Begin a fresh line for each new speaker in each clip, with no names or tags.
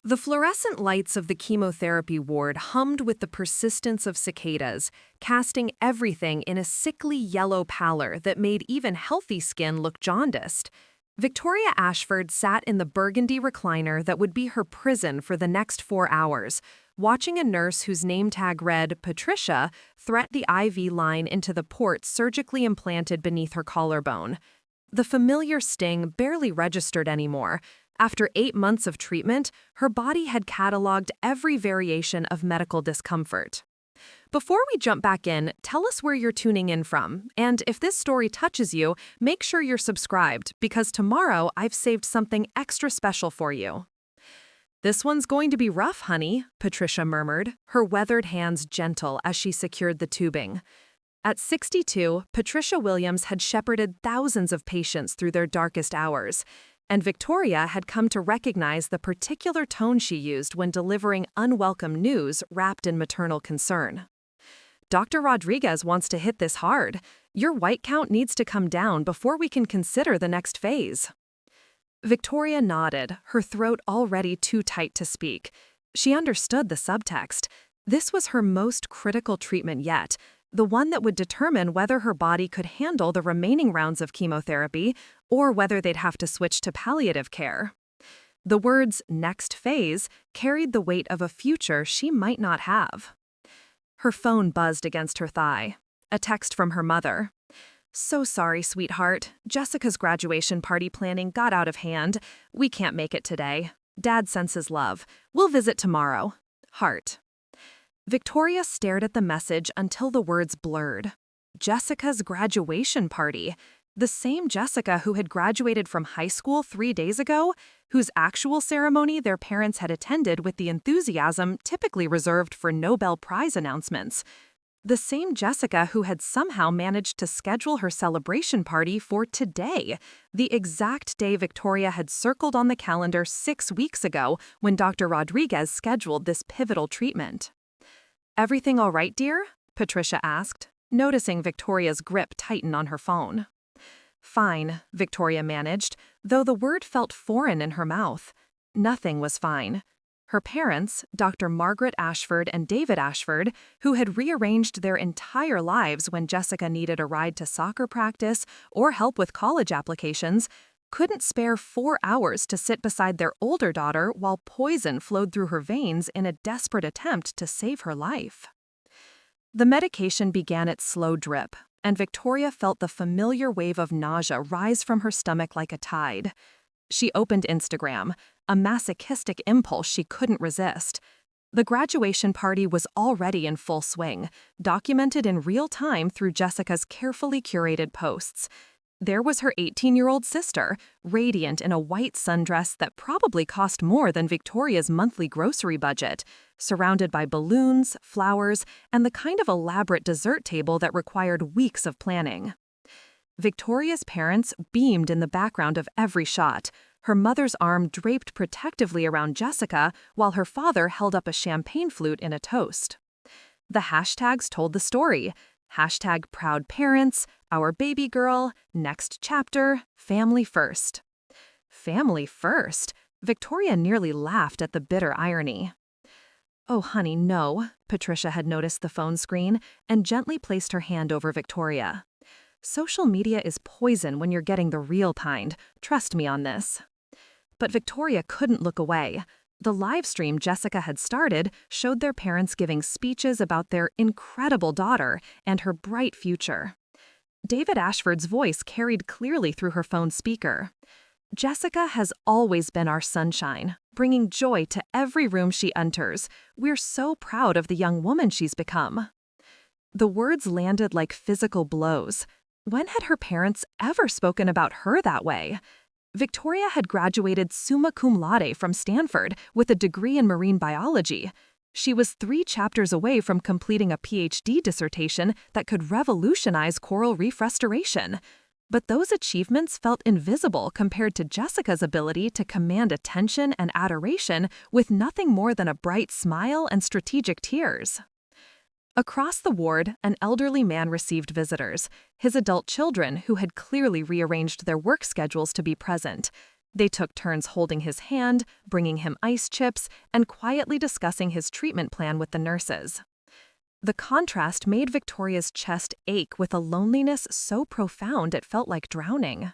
The fluorescent lights of the chemotherapy ward hummed with the persistence of cicadas, casting everything in a sickly yellow pallor that made even healthy skin look jaundiced. Victoria Ashford sat in the burgundy recliner that would be her prison for the next 4 hours, watching a nurse whose name tag read Patricia thread the IV line into the port surgically implanted beneath her collarbone. The familiar sting barely registered anymore. After 8 months of treatment, her body had catalogued every variation of medical discomfort. Before we jump back in, tell us where you're tuning in from, and if this story touches you, make sure you're subscribed, because tomorrow I've saved something extra special for you. "This one's going to be rough, honey," Patricia murmured, her weathered hands gentle as she secured the tubing. At 62, Patricia Williams had shepherded thousands of patients through their darkest hours, and Victoria had come to recognize the particular tone she used when delivering unwelcome news wrapped in maternal concern. "Dr. Rodriguez wants to hit this hard. Your white count needs to come down before we can consider the next phase." Victoria nodded, her throat already too tight to speak. She understood the subtext. This was her most critical treatment yet, the one that would determine whether her body could handle the remaining rounds of chemotherapy or whether they'd have to switch to palliative care. The words "next phase" carried the weight of a future she might not have. Her phone buzzed against her thigh. A text from her mother. "So sorry, sweetheart. Jessica's graduation party planning got out of hand. We can't make it today. Dad sends his love. We'll visit tomorrow. Heart." Victoria stared at the message until the words blurred. Jessica's graduation party. The same Jessica who had graduated from high school 3 days ago, whose actual ceremony their parents had attended with the enthusiasm typically reserved for Nobel Prize announcements. The same Jessica who had somehow managed to schedule her celebration party for today, the exact day Victoria had circled on the calendar 6 weeks ago when Dr. Rodriguez scheduled this pivotal treatment. "Everything all right, dear?" Patricia asked, noticing Victoria's grip tighten on her phone. "Fine," Victoria managed, though the word felt foreign in her mouth. Nothing was fine. Her parents, Dr. Margaret Ashford and David Ashford, who had rearranged their entire lives when Jessica needed a ride to soccer practice or help with college applications, couldn't spare 4 hours to sit beside their older daughter while poison flowed through her veins in a desperate attempt to save her life. The medication began its slow drip, and Victoria felt the familiar wave of nausea rise from her stomach like a tide. She opened Instagram, a masochistic impulse she couldn't resist. The graduation party was already in full swing, documented in real time through Jessica's carefully curated posts. There was her 18-year-old sister, radiant in a white sundress that probably cost more than Victoria's monthly grocery budget, surrounded by balloons, flowers, and the kind of elaborate dessert table that required weeks of planning. Victoria's parents beamed in the background of every shot, her mother's arm draped protectively around Jessica while her father held up a champagne flute in a toast. The hashtags told the story. Hashtag proud parents, our baby girl, next chapter, family first. Family first? Victoria nearly laughed at the bitter irony. "Oh, honey, no," Patricia had noticed the phone screen and gently placed her hand over Victoria. "Social media is poison when you're getting the real kind. Trust me on this." But Victoria couldn't look away. The live stream Jessica had started showed their parents giving speeches about their incredible daughter and her bright future. David Ashford's voice carried clearly through her phone speaker. "Jessica has always been our sunshine, bringing joy to every room she enters. We're so proud of the young woman she's become." The words landed like physical blows. When had her parents ever spoken about her that way? Victoria had graduated summa cum laude from Stanford with a degree in marine biology. She was 3 chapters away from completing a PhD dissertation that could revolutionize coral reef restoration. But those achievements felt invisible compared to Jessica's ability to command attention and adoration with nothing more than a bright smile and strategic tears. Across the ward, an elderly man received visitors, his adult children who had clearly rearranged their work schedules to be present. They took turns holding his hand, bringing him ice chips, and quietly discussing his treatment plan with the nurses. The contrast made Victoria's chest ache with a loneliness so profound it felt like drowning.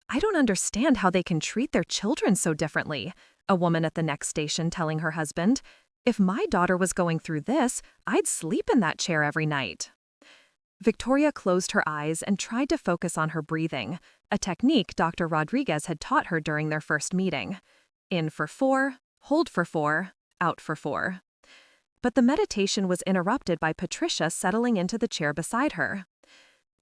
"I don't understand how they can treat their children so differently," a woman at the next station telling her husband. "If my daughter was going through this, I'd sleep in that chair every night." Victoria closed her eyes and tried to focus on her breathing, a technique Dr. Rodriguez had taught her during their first meeting. In for 4, hold for 4, out for 4. But the meditation was interrupted by Patricia settling into the chair beside her.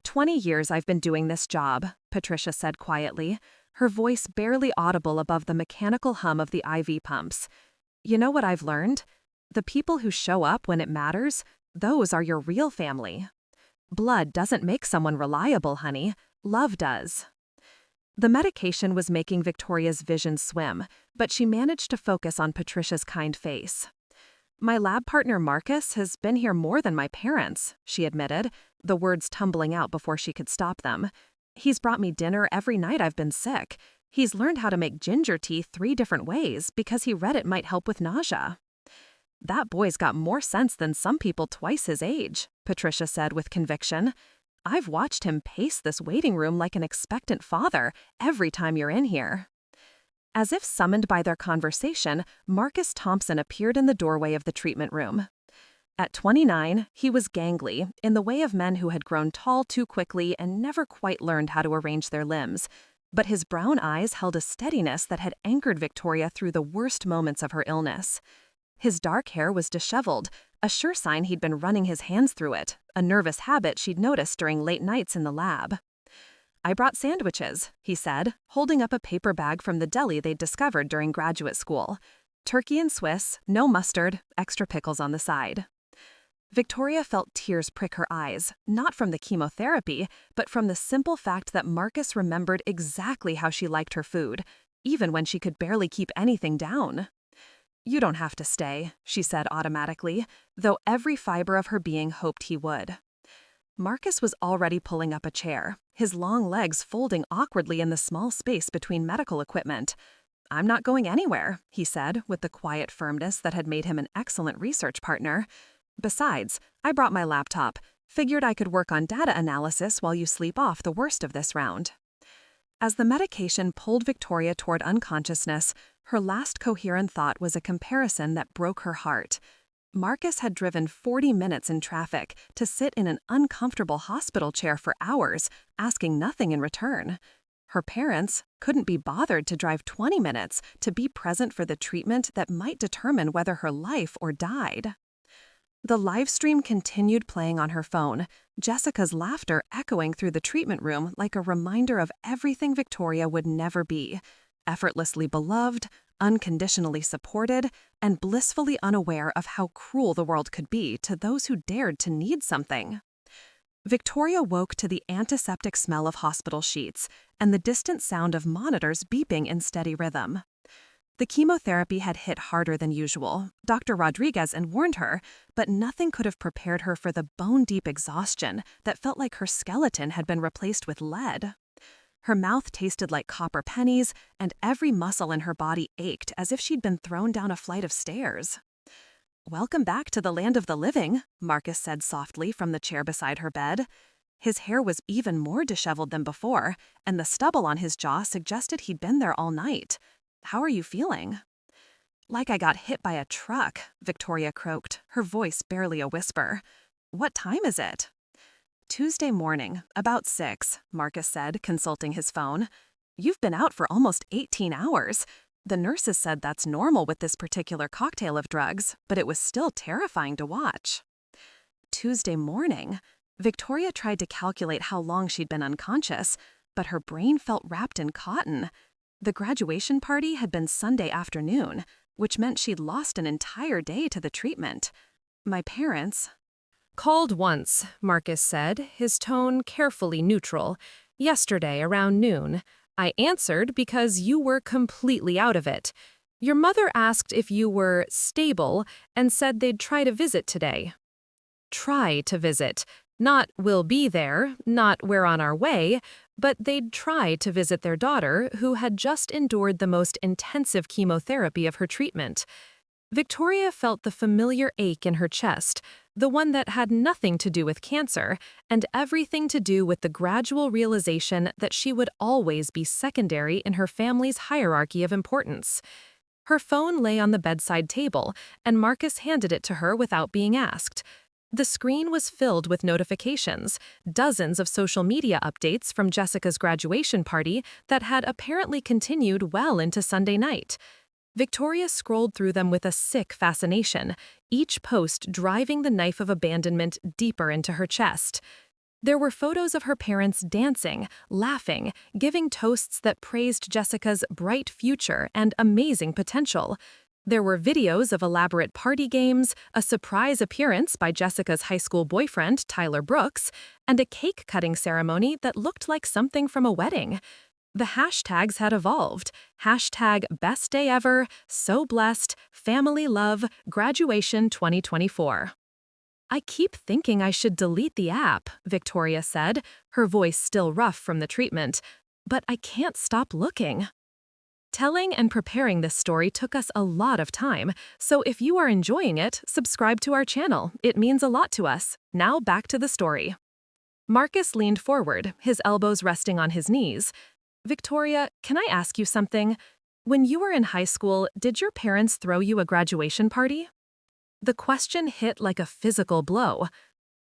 "20 years I've been doing this job," Patricia said quietly, her voice barely audible above the mechanical hum of the IV pumps. "You know what I've learned? The people who show up when it matters, those are your real family. Blood doesn't make someone reliable, honey. Love does." The medication was making Victoria's vision swim, but she managed to focus on Patricia's kind face. "My lab partner Marcus has been here more than my parents," she admitted, the words tumbling out before she could stop them. "He's brought me dinner every night I've been sick. He's learned how to make ginger tea 3 different ways because he read it might help with nausea." "That boy's got more sense than some people twice his age," Patricia said with conviction. "I've watched him pace this waiting room like an expectant father every time you're in here." As if summoned by their conversation, Marcus Thompson appeared in the doorway of the treatment room. At 29, he was gangly, in the way of men who had grown tall too quickly and never quite learned how to arrange their limbs. But his brown eyes held a steadiness that had anchored Victoria through the worst moments of her illness. His dark hair was disheveled, a sure sign he'd been running his hands through it, a nervous habit she'd noticed during late nights in the lab. "I brought sandwiches," he said, holding up a paper bag from the deli they'd discovered during graduate school. "Turkey and Swiss, no mustard, extra pickles on the side." Victoria felt tears prick her eyes, not from the chemotherapy, but from the simple fact that Marcus remembered exactly how she liked her food, even when she could barely keep anything down. "You don't have to stay," she said automatically, though every fiber of her being hoped he would. Marcus was already pulling up a chair, his long legs folding awkwardly in the small space between medical equipment. "I'm not going anywhere," he said, with the quiet firmness that had made him an excellent research partner. "Besides, I brought my laptop. Figured I could work on data analysis while you sleep off the worst of this round." As the medication pulled Victoria toward unconsciousness, her last coherent thought was a comparison that broke her heart. Marcus had driven 40 minutes in traffic to sit in an uncomfortable hospital chair for hours, asking nothing in return. Her parents couldn't be bothered to drive 20 minutes to be present for the treatment that might determine whether her life or died. The live stream continued playing on her phone, Jessica's laughter echoing through the treatment room like a reminder of everything Victoria would never be: effortlessly beloved, unconditionally supported, and blissfully unaware of how cruel the world could be to those who dared to need something. Victoria woke to the antiseptic smell of hospital sheets and the distant sound of monitors beeping in steady rhythm. The chemotherapy had hit harder than usual, Dr. Rodriguez had warned her, but nothing could have prepared her for the bone-deep exhaustion that felt like her skeleton had been replaced with lead. Her mouth tasted like copper pennies, and every muscle in her body ached as if she'd been thrown down a flight of stairs. "Welcome back to the land of the living," Marcus said softly from the chair beside her bed. His hair was even more disheveled than before, and the stubble on his jaw suggested he'd been there all night. "How are you feeling?" "Like I got hit by a truck," Victoria croaked, her voice barely a whisper. "What time is it?" "Tuesday morning, about 6, Marcus said, consulting his phone. "You've been out for almost 18 hours. The nurses said that's normal with this particular cocktail of drugs, but it was still terrifying to watch." Tuesday morning? Victoria tried to calculate how long she'd been unconscious, but her brain felt wrapped in cotton. The graduation party had been Sunday afternoon, which meant she'd lost an entire day to the treatment. "My parents—" "Called once," Marcus said, his tone carefully neutral. "Yesterday around noon. I answered because you were completely out of it. Your mother asked if you were stable and said they'd try to visit today." Try to visit. Not "we'll be there," not "we're on our way," But they'd try to visit their daughter, who had just endured the most intensive chemotherapy of her treatment. Victoria felt the familiar ache in her chest, the one that had nothing to do with cancer, and everything to do with the gradual realization that she would always be secondary in her family's hierarchy of importance. Her phone lay on the bedside table, and Marcus handed it to her without being asked. The screen was filled with notifications, dozens of social media updates from Jessica's graduation party that had apparently continued well into Sunday night. Victoria scrolled through them with a sick fascination, each post driving the knife of abandonment deeper into her chest. There were photos of her parents dancing, laughing, giving toasts that praised Jessica's bright future and amazing potential. There were videos of elaborate party games, a surprise appearance by Jessica's high school boyfriend, Tyler Brooks, and a cake-cutting ceremony that looked like something from a wedding. The hashtags had evolved. Hashtag best day ever, so blessed, family love, graduation 2024. I keep thinking I should delete the app, Victoria said, her voice still rough from the treatment. But I can't stop looking. Telling and preparing this story took us a lot of time, so if you are enjoying it, subscribe to our channel. It means a lot to us. Now back to the story. Marcus leaned forward, his elbows resting on his knees. Victoria, can I ask you something? When you were in high school, did your parents throw you a graduation party? The question hit like a physical blow.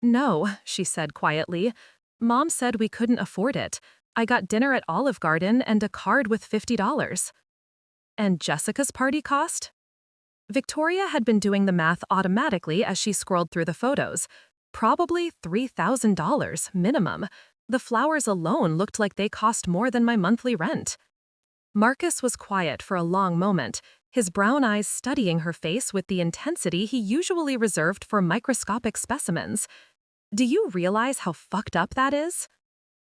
No, she said quietly. Mom said we couldn't afford it. I got dinner at Olive Garden and a card with $50. And Jessica's party cost? Victoria had been doing the math automatically as she scrolled through the photos. Probably $3,000 minimum. The flowers alone looked like they cost more than my monthly rent. Marcus was quiet for a long moment, his brown eyes studying her face with the intensity he usually reserved for microscopic specimens. Do you realize how fucked up that is?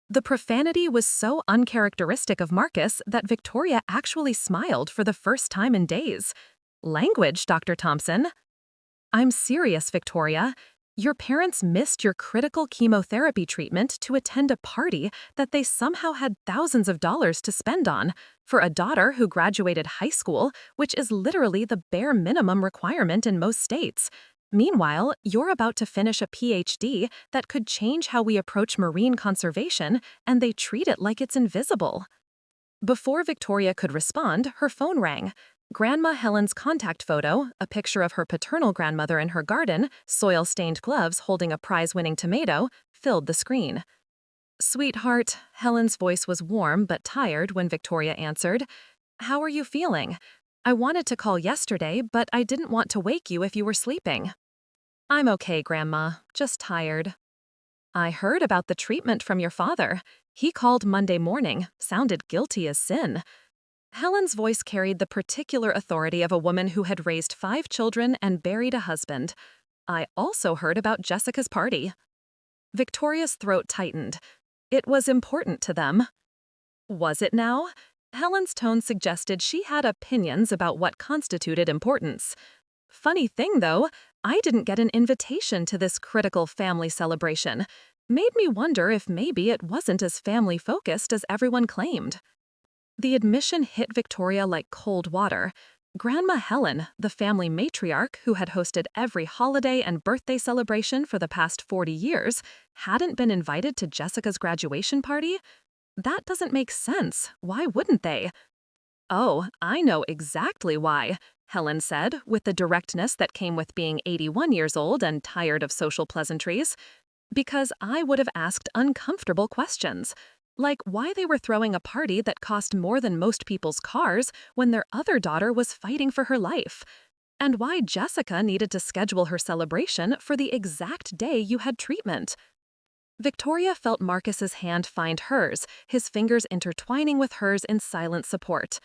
The profanity was so uncharacteristic of Marcus that Victoria actually smiled for the first time in days. Language, Dr. Thompson. I'm serious, Victoria. Your parents missed your critical chemotherapy treatment to attend a party that they somehow had thousands of dollars to spend on, for a daughter who graduated high school, which is literally the bare minimum requirement in most states. Meanwhile, you're about to finish a PhD that could change how we approach marine conservation, and they treat it like it's invisible. Before Victoria could respond, her phone rang. Grandma Helen's contact photo, a picture of her paternal grandmother in her garden, soil-stained gloves holding a prize-winning tomato, filled the screen. Sweetheart, Helen's voice was warm but tired when Victoria answered. How are you feeling? I wanted to call yesterday, but I didn't want to wake you if you were sleeping. I'm okay, Grandma, just tired. I heard about the treatment from your father. He called Monday morning, sounded guilty as sin. Helen's voice carried the particular authority of a woman who had raised 5 children and buried a husband. I also heard about Jessica's party. Victoria's throat tightened. It was important to them. Was it now? Helen's tone suggested she had opinions about what constituted importance. Funny thing, though, I didn't get an invitation to this critical family celebration. Made me wonder if maybe it wasn't as family-focused as everyone claimed. The admission hit Victoria like cold water. Grandma Helen, the family matriarch who had hosted every holiday and birthday celebration for the past 40 years, hadn't been invited to Jessica's graduation party? That doesn't make sense. Why wouldn't they? Oh, I know exactly why, Helen said, with the directness that came with being 81 years old and tired of social pleasantries. Because I would have asked uncomfortable questions. Like why they were throwing a party that cost more than most people's cars when their other daughter was fighting for her life. And why Jessica needed to schedule her celebration for the exact day you had treatment. Victoria felt Marcus's hand find hers, his fingers intertwining with hers in silent support.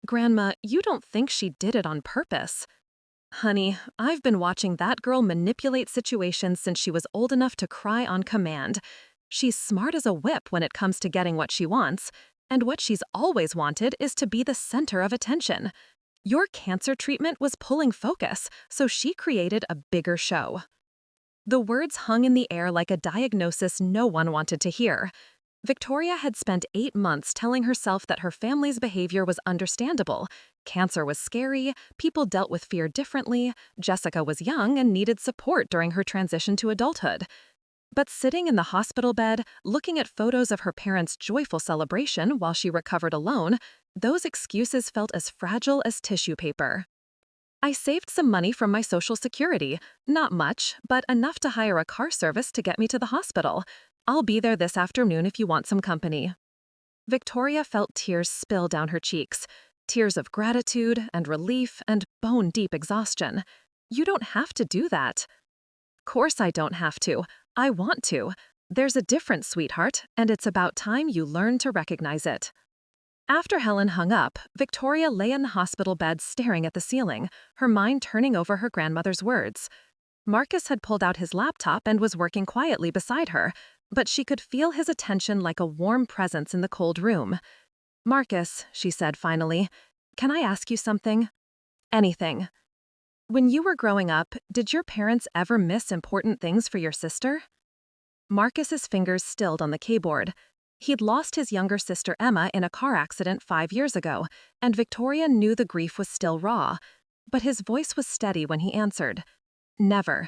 Grandma, you don't think she did it on purpose? Honey, I've been watching that girl manipulate situations since she was old enough to cry on command. She's smart as a whip when it comes to getting what she wants, and what she's always wanted is to be the center of attention. Your cancer treatment was pulling focus, so she created a bigger show. The words hung in the air like a diagnosis no one wanted to hear. Victoria had spent 8 months telling herself that her family's behavior was understandable. Cancer was scary, people dealt with fear differently, Jessica was young and needed support during her transition to adulthood. But sitting in the hospital bed, looking at photos of her parents' joyful celebration while she recovered alone, those excuses felt as fragile as tissue paper. I saved some money from my Social Security. Not much, but enough to hire a car service to get me to the hospital. I'll be there this afternoon if you want some company. Victoria felt tears spill down her cheeks. Tears of gratitude and relief and bone-deep exhaustion. You don't have to do that. Course I don't have to. I want to. There's a difference, sweetheart, and it's about time you learn to recognize it. After Helen hung up, Victoria lay in the hospital bed staring at the ceiling, her mind turning over her grandmother's words. Marcus had pulled out his laptop and was working quietly beside her, but she could feel his attention like a warm presence in the cold room. "Marcus," she said finally, "can I ask you something?" "Anything." "When you were growing up, did your parents ever miss important things for your sister?" Marcus's fingers stilled on the keyboard. He'd lost his younger sister Emma in a car accident 5 years ago, and Victoria knew the grief was still raw. But his voice was steady when he answered. "Never.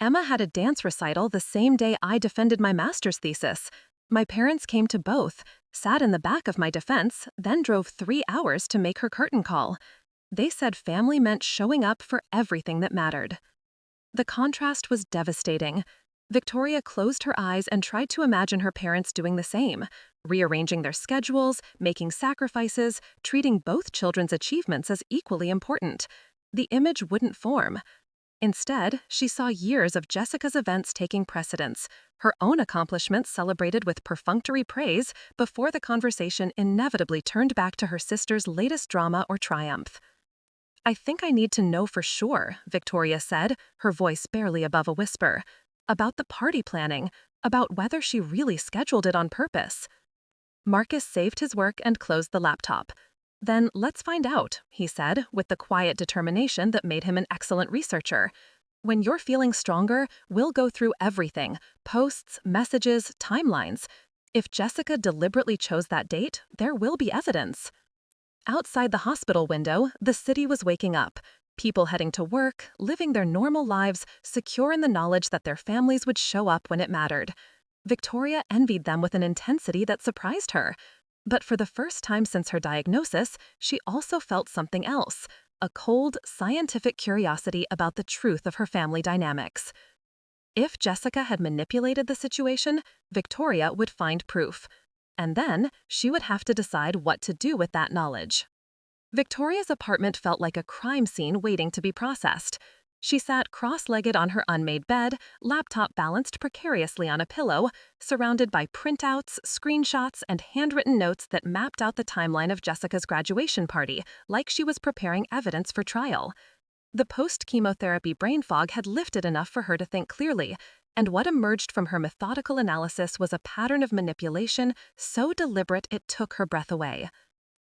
Emma had a dance recital the same day I defended my master's thesis. My parents came to both, sat in the back of my defense, then drove 3 hours to make her curtain call. They said family meant showing up for everything that mattered." The contrast was devastating. Victoria closed her eyes and tried to imagine her parents doing the same, rearranging their schedules, making sacrifices, treating both children's achievements as equally important. The image wouldn't form. Instead, she saw years of Jessica's events taking precedence, her own accomplishments celebrated with perfunctory praise before the conversation inevitably turned back to her sister's latest drama or triumph. "I think I need to know for sure," Victoria said, her voice barely above a whisper. "About the party planning, about whether she really scheduled it on purpose." Marcus saved his work and closed the laptop. "Then let's find out," he said, with the quiet determination that made him an excellent researcher. "When you're feeling stronger, we'll go through everything, posts, messages, timelines. If Jessica deliberately chose that date, there will be evidence." Outside the hospital window, the city was waking up. People heading to work, living their normal lives, secure in the knowledge that their families would show up when it mattered. Victoria envied them with an intensity that surprised her. But for the first time since her diagnosis, she also felt something else, a cold, scientific curiosity about the truth of her family dynamics. If Jessica had manipulated the situation, Victoria would find proof. And then she would have to decide what to do with that knowledge. Victoria's apartment felt like a crime scene waiting to be processed. She sat cross-legged on her unmade bed, laptop balanced precariously on a pillow, surrounded by printouts, screenshots, and handwritten notes that mapped out the timeline of Jessica's graduation party, like she was preparing evidence for trial. The post-chemotherapy brain fog had lifted enough for her to think clearly, and what emerged from her methodical analysis was a pattern of manipulation so deliberate it took her breath away.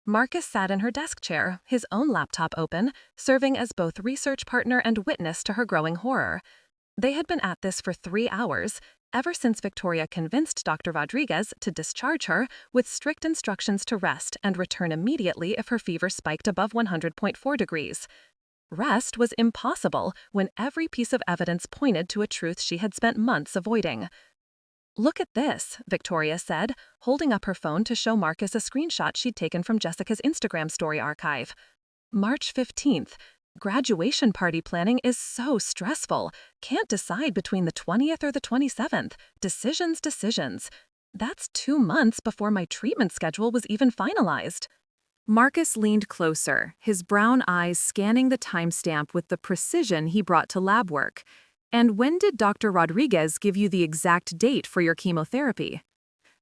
Marcus sat in her desk chair, his own laptop open, serving as both research partner and witness to her growing horror. They had been at this for 3 hours, ever since Victoria convinced Dr. Rodriguez to discharge her with strict instructions to rest and return immediately if her fever spiked above 100.4 degrees. Rest was impossible when every piece of evidence pointed to a truth she had spent months avoiding. "Look at this," Victoria said, holding up her phone to show Marcus a screenshot she'd taken from Jessica's Instagram story archive. March 15th. "Graduation party planning is so stressful. Can't decide between the 20th or the 27th. Decisions. That's 2 months before my treatment schedule was even finalized." Marcus leaned closer, his brown eyes scanning the timestamp with the precision he brought to lab work. "And when did Dr. Rodriguez give you the exact date for your chemotherapy?"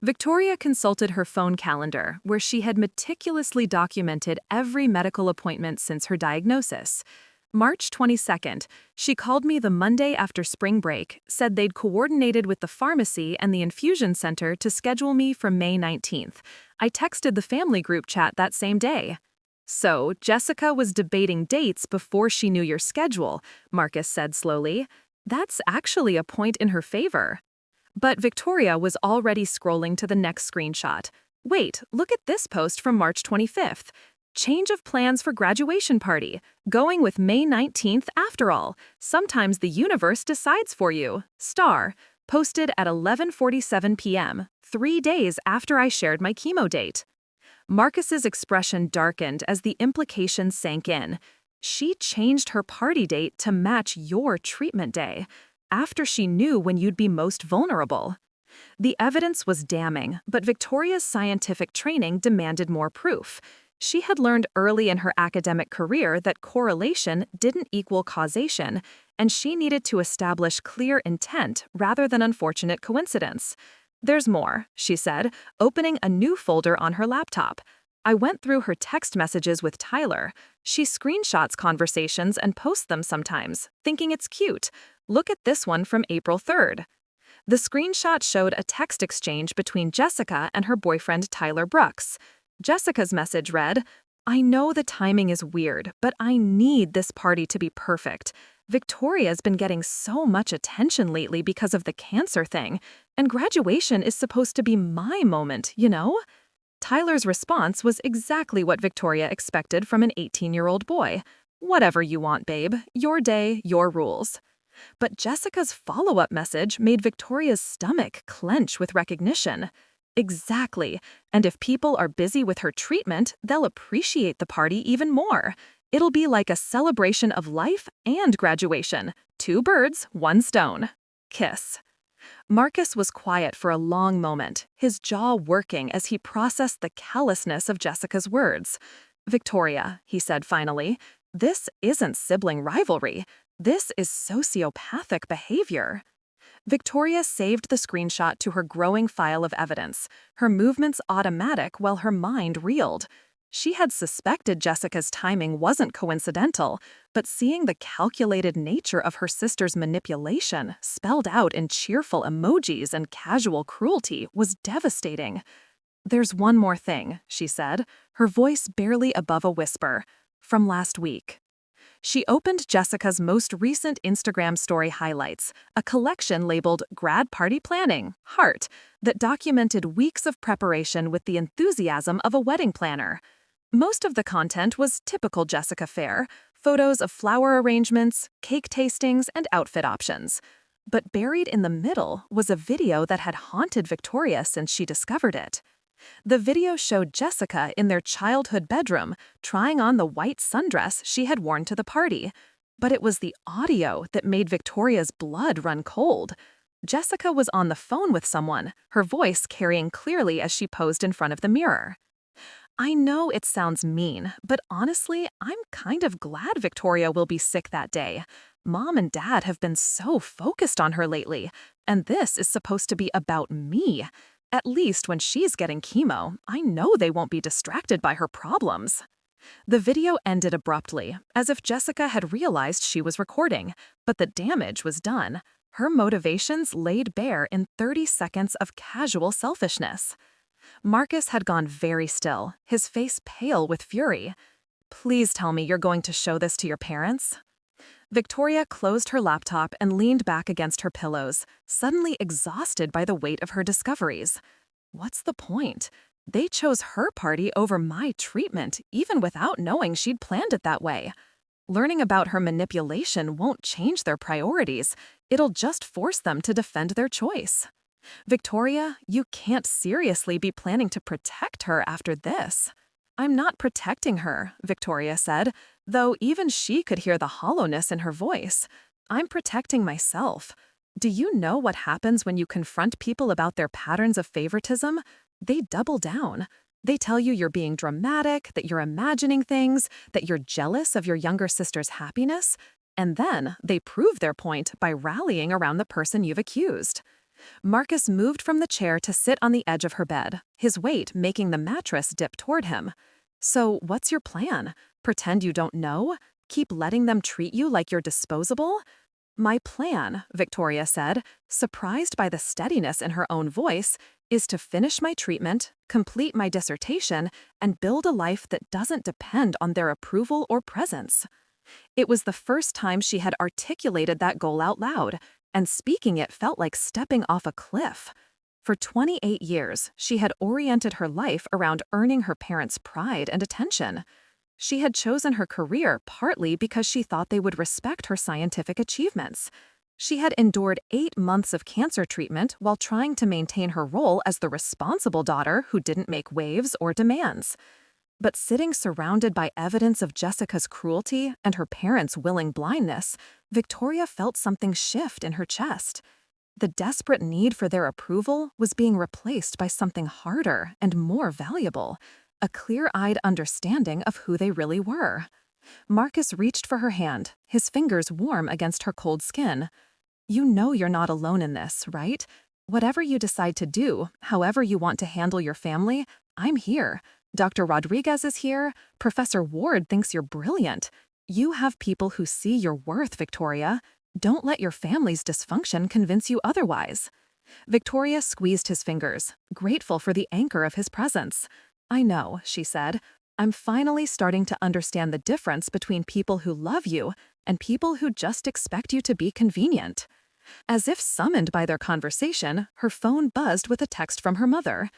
Victoria consulted her phone calendar, where she had meticulously documented every medical appointment since her diagnosis. March 22nd, she called me the Monday after spring break, said they'd coordinated with the pharmacy and the infusion center to schedule me for May 19th. I texted the family group chat that same day. "So, Jessica was debating dates before she knew your schedule," Marcus said slowly. "That's actually a point in her favor." But Victoria was already scrolling to the next screenshot. Wait, look at this post from March 25th. Change of plans for graduation party. Going with May 19th after all. Sometimes the universe decides for you. Star. Posted at 11:47 p.m., 3 days after I shared my chemo date. Marcus's expression darkened as the implication sank in. She changed her party date to match your treatment day, after she knew when you'd be most vulnerable. The evidence was damning, but Victoria's scientific training demanded more proof. She had learned early in her academic career that correlation didn't equal causation, and she needed to establish clear intent rather than unfortunate coincidence. There's more, she said, opening a new folder on her laptop. I went through her text messages with Tyler. She screenshots conversations and posts them sometimes, thinking it's cute. Look at this one from April 3rd. The screenshot showed a text exchange between Jessica and her boyfriend Tyler Brooks. Jessica's message read, I know the timing is weird, but I need this party to be perfect. Victoria's been getting so much attention lately because of the cancer thing, and graduation is supposed to be my moment, you know? Tyler's response was exactly what Victoria expected from an 18-year-old boy. Whatever you want, babe. Your day, your rules. But Jessica's follow-up message made Victoria's stomach clench with recognition. Exactly. And if people are busy with her treatment, they'll appreciate the party even more. It'll be like a celebration of life and graduation. 2 birds, 1 stone. Kiss. Marcus was quiet for a long moment, his jaw working as he processed the callousness of Jessica's words. Victoria, he said finally, this isn't sibling rivalry. This is sociopathic behavior. Victoria saved the screenshot to her growing file of evidence, her movements automatic while her mind reeled. She had suspected Jessica's timing wasn't coincidental, but seeing the calculated nature of her sister's manipulation spelled out in cheerful emojis and casual cruelty was devastating. There's one more thing, she said, her voice barely above a whisper, from last week. She opened Jessica's most recent Instagram story highlights, a collection labeled Grad Party Planning, Heart, that documented weeks of preparation with the enthusiasm of a wedding planner. Most of the content was typical Jessica fare, photos of flower arrangements, cake tastings, and outfit options. But buried in the middle was a video that had haunted Victoria since she discovered it. The video showed Jessica in their childhood bedroom, trying on the white sundress she had worn to the party. But it was the audio that made Victoria's blood run cold. Jessica was on the phone with someone, her voice carrying clearly as she posed in front of the mirror. I know it sounds mean, but honestly, I'm kind of glad Victoria will be sick that day. Mom and Dad have been so focused on her lately, and this is supposed to be about me. At least when she's getting chemo, I know they won't be distracted by her problems. The video ended abruptly, as if Jessica had realized she was recording, but the damage was done. Her motivations laid bare in 30 seconds of casual selfishness. Marcus had gone very still, his face pale with fury. Please tell me you're going to show this to your parents? Victoria closed her laptop and leaned back against her pillows, suddenly exhausted by the weight of her discoveries. What's the point? They chose her party over my treatment, even without knowing she'd planned it that way. Learning about her manipulation won't change their priorities. It'll just force them to defend their choice. Victoria, you can't seriously be planning to protect her after this. I'm not protecting her, Victoria said, though even she could hear the hollowness in her voice. I'm protecting myself. Do you know what happens when you confront people about their patterns of favoritism? They double down. They tell you you're being dramatic, that you're imagining things, that you're jealous of your younger sister's happiness, and then they prove their point by rallying around the person you've accused. Marcus moved from the chair to sit on the edge of her bed, his weight making the mattress dip toward him. So what's your plan? Pretend you don't know? Keep letting them treat you like you're disposable? My plan, Victoria said, surprised by the steadiness in her own voice, is to finish my treatment, complete my dissertation, and build a life that doesn't depend on their approval or presence. It was the first time she had articulated that goal out loud.
and speaking it felt like stepping off a cliff. For 28 years, she had oriented her life around earning her parents' pride and attention. She had chosen her career partly because she thought they would respect her scientific achievements. She had endured 8 months of cancer treatment while trying to maintain her role as the responsible daughter who didn't make waves or demands. But sitting surrounded by evidence of Jessica's cruelty and her parents' willing blindness, Victoria felt something shift in her chest. The desperate need for their approval was being replaced by something harder and more valuable, a clear-eyed understanding of who they really were. Marcus reached for her hand, his fingers warm against her cold skin. "You know you're not alone in this, right? Whatever you decide to do, however you want to handle your family, I'm here. Dr. Rodriguez is here. Professor Ward thinks you're brilliant. You have people who see your worth, Victoria. Don't let your family's dysfunction convince you otherwise." Victoria squeezed his fingers, grateful for the anchor of his presence. "I know," she said. "I'm finally starting to understand the difference between people who love you and people who just expect you to be convenient." As if summoned by their conversation, her phone buzzed with a text from her mother.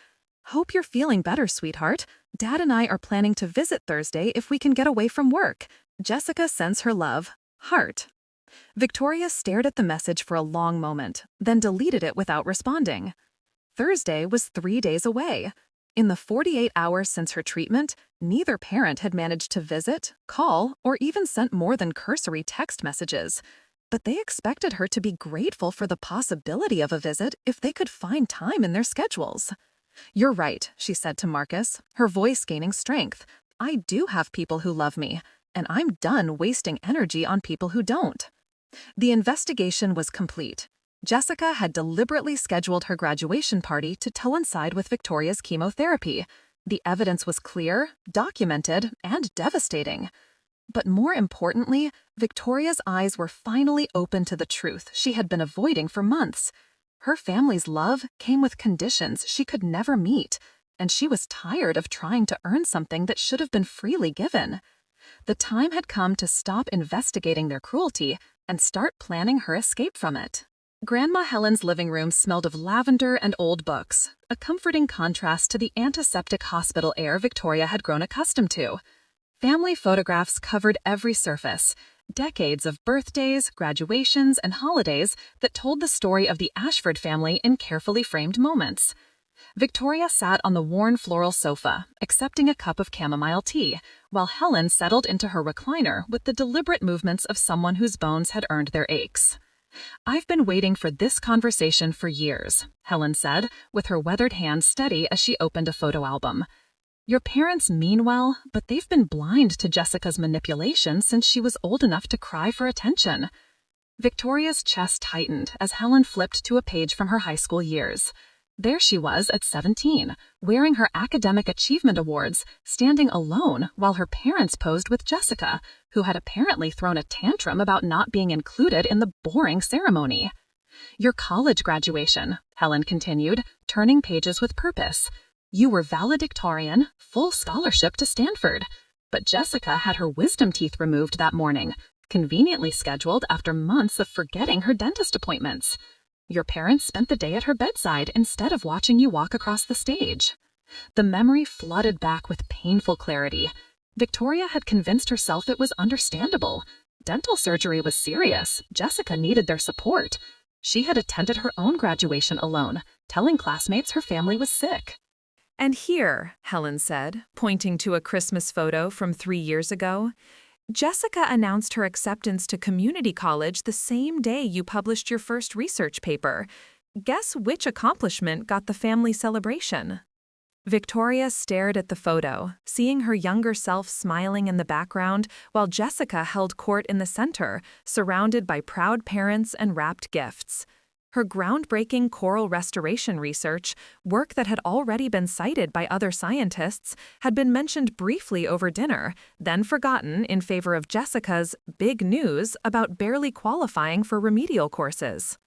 "Hope you're feeling better, sweetheart. Dad and I are planning to visit Thursday if we can get away from work. Jessica sends her love. Heart." Victoria stared at the message for a long moment, then deleted it without responding. Thursday was 3 days away. In the 48 hours since her treatment, neither parent had managed to visit, call, or even sent more than cursory text messages. But they expected her to be grateful for the possibility of a visit if they could find time in their schedules. "You're right," she said to Marcus, her voice gaining strength. "I do have people who love me, and I'm done wasting energy on people who don't." The investigation was complete. Jessica had deliberately scheduled her graduation party to coincide with Victoria's chemotherapy. The evidence was clear, documented, and devastating. But more importantly, Victoria's eyes were finally open to the truth she had been avoiding for months. Her family's love came with conditions she could never meet, and she was tired of trying to earn something that should have been freely given. The time had come to stop investigating their cruelty and start planning her escape from it. Grandma Helen's living room smelled of lavender and old books, a comforting contrast to the antiseptic hospital air Victoria had grown accustomed to. Family photographs covered every surface, decades of birthdays, graduations, and holidays that told the story of the Ashford family in carefully framed moments. Victoria sat on the worn floral sofa, accepting a cup of chamomile tea, while Helen settled into her recliner with the deliberate movements of someone whose bones had earned their aches. "I've been waiting for this conversation for years," Helen said, with her weathered hands steady as she opened a photo album. "Your parents mean well, but they've been blind to Jessica's manipulation since she was old enough to cry for attention." Victoria's chest tightened as Helen flipped to a page from her high school years. There she was at 17, wearing her academic achievement awards, standing alone while her parents posed with Jessica, who had apparently thrown a tantrum about not being included in the boring ceremony. "Your college graduation," Helen continued, turning pages with purpose. "You were valedictorian, full scholarship to Stanford. But Jessica had her wisdom teeth removed that morning, conveniently scheduled after months of forgetting her dentist appointments. Your parents spent the day at her bedside instead of watching you walk across the stage." The memory flooded back with painful clarity. Victoria had convinced herself it was understandable. Dental surgery was serious. Jessica needed their support. She had attended her own graduation alone, telling classmates her family was sick.
And here, Helen said, pointing to a Christmas photo from 3 years ago, Jessica announced her acceptance to community college the same day you published your first research paper. Guess which accomplishment got the family celebration? Victoria stared at the photo, seeing her younger self smiling in the background while Jessica held court in the center, surrounded by proud parents and wrapped gifts. Her groundbreaking coral restoration research, work that had already been cited by other scientists, had been mentioned briefly over dinner, then forgotten in favor of Jessica's big news about barely qualifying for remedial courses.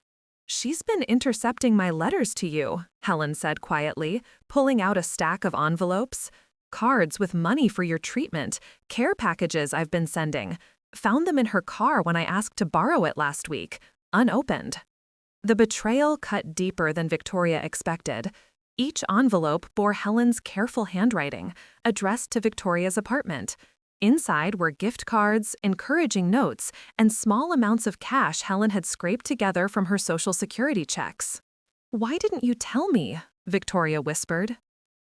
"She's been intercepting my letters to you," Helen said quietly, pulling out a stack of envelopes. "Cards with money for your treatment, care packages I've been sending. Found them in her car when I asked to borrow it last week, unopened."
The betrayal cut deeper than Victoria expected. Each envelope bore Helen's careful handwriting, addressed to Victoria's apartment. Inside were gift cards, encouraging notes, and small amounts of cash Helen had scraped together from her Social Security checks. "Why didn't you tell me?" Victoria whispered.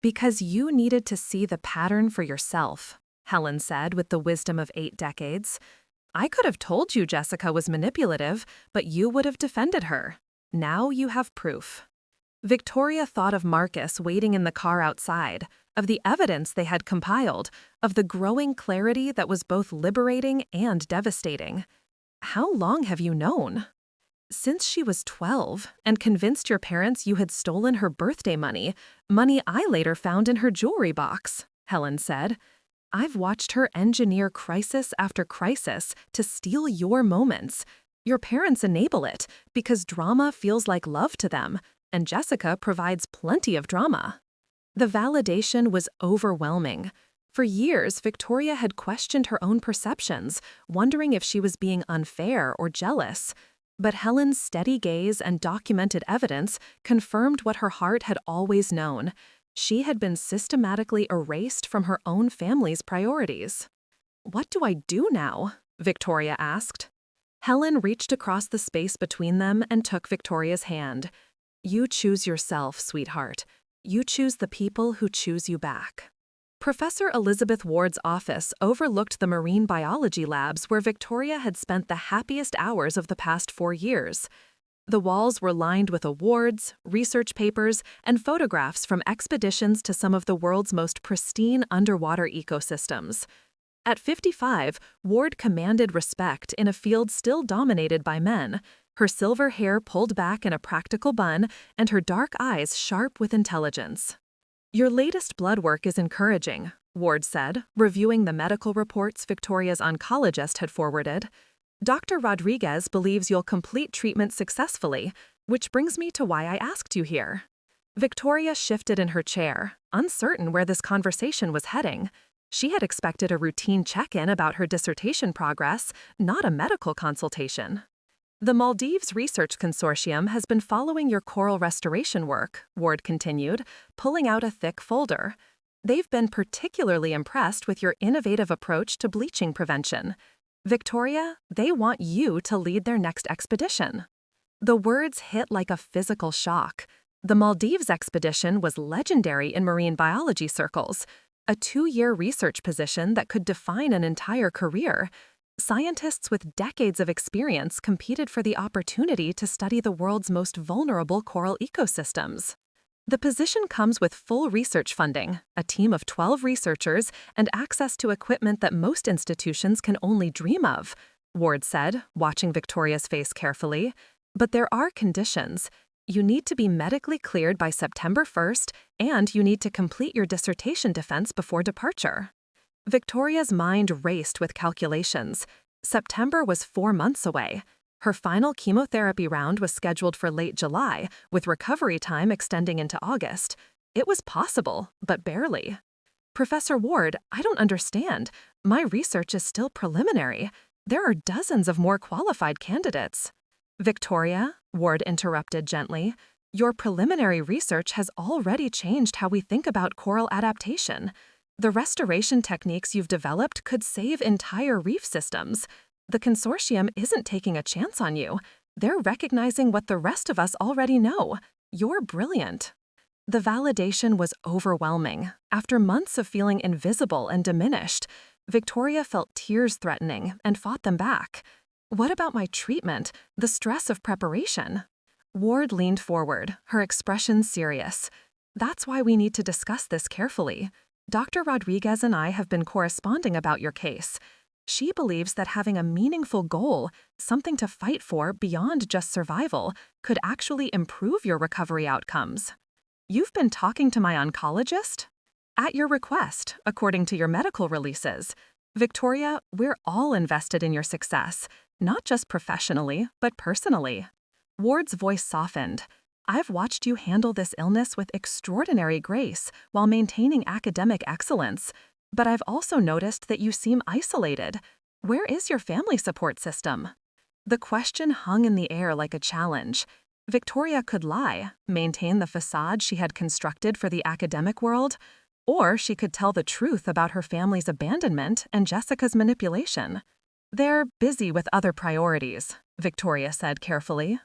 "Because you needed to see the pattern for yourself," Helen said with the wisdom of 8 decades. "I could have told you Jessica was manipulative, but you would have defended her. Now you have proof." Victoria thought of Marcus waiting in the car outside, of the evidence they had compiled, of the growing clarity that was both liberating and devastating. "How long have you known?" "Since she was 12, and convinced your parents you had stolen her birthday money, money I later found in her jewelry box," Helen said. "I've watched her engineer crisis after crisis to steal your moments. Your parents enable it because drama feels like love to them, and Jessica provides plenty of drama." The validation was overwhelming. For years, Victoria had questioned her own perceptions, wondering if she was being unfair or jealous. But Helen's steady gaze and documented evidence confirmed what her heart had always known. She had been systematically erased from her own family's priorities. "What do I do now?" Victoria asked. Helen reached across the space between them and took Victoria's hand. "You choose yourself, sweetheart. You choose the people who choose you back." Professor Elizabeth Ward's office overlooked the marine biology labs where Victoria had spent the happiest hours of the past 4 years. The walls were lined with awards, research papers, and photographs from expeditions to some of the world's most pristine underwater ecosystems. At 55, Ward commanded respect in a field still dominated by men, her silver hair pulled back in a practical bun and her dark eyes sharp with intelligence. "Your latest blood work is encouraging," Ward said, reviewing the medical reports Victoria's oncologist had forwarded. "Dr. Rodriguez believes you'll complete treatment successfully, which brings me to why I asked you here." Victoria shifted in her chair, uncertain where this conversation was heading. She had expected a routine check-in about her dissertation progress, not a medical consultation. "The Maldives Research Consortium has been following your coral restoration work," Ward continued, pulling out a thick folder. "They've been particularly impressed with your innovative approach to bleaching prevention. Victoria, they want you to lead their next expedition." The words hit like a physical shock. The Maldives expedition was legendary in marine biology circles, a 2-year research position that could define an entire career. Scientists with decades of experience competed for the opportunity to study the world's most vulnerable coral ecosystems. "The position comes with full research funding, a team of 12 researchers, and access to equipment that most institutions can only dream of," Ward said, watching Victoria's face carefully. "But there are conditions. You need to be medically cleared by September 1st, and you need to complete your dissertation defense before departure." Victoria's mind raced with calculations. September was 4 months away. Her final chemotherapy round was scheduled for late July, with recovery time extending into August. It was possible, but barely. "Professor Ward, I don't understand. My research is still preliminary. There are dozens of more qualified candidates." "Victoria," Ward interrupted gently, "your preliminary research has already changed how we think about coral adaptation. The restoration techniques you've developed could save entire reef systems. The consortium isn't taking a chance on you. They're recognizing what the rest of us already know. You're brilliant." The validation was overwhelming. After months of feeling invisible and diminished, Victoria felt tears threatening and fought them back. "What about my treatment, the stress of preparation?" Ward leaned forward, her expression serious. "That's why we need to discuss this carefully. Dr. Rodriguez and I have been corresponding about your case. She believes that having a meaningful goal, something to fight for beyond just survival, could actually improve your recovery outcomes." "You've been talking to my oncologist?" "At your request, according to your medical releases. Victoria, we're all invested in your success, not just professionally, but personally." Ward's voice softened. "I've watched you handle this illness with extraordinary grace while maintaining academic excellence, but I've also noticed that you seem isolated. Where is your family support system?" The question hung in the air like a challenge. Victoria could lie, maintain the facade she had constructed for the academic world, or she could tell the truth about her family's abandonment and Jessica's manipulation. "They're busy with other priorities," Victoria said carefully.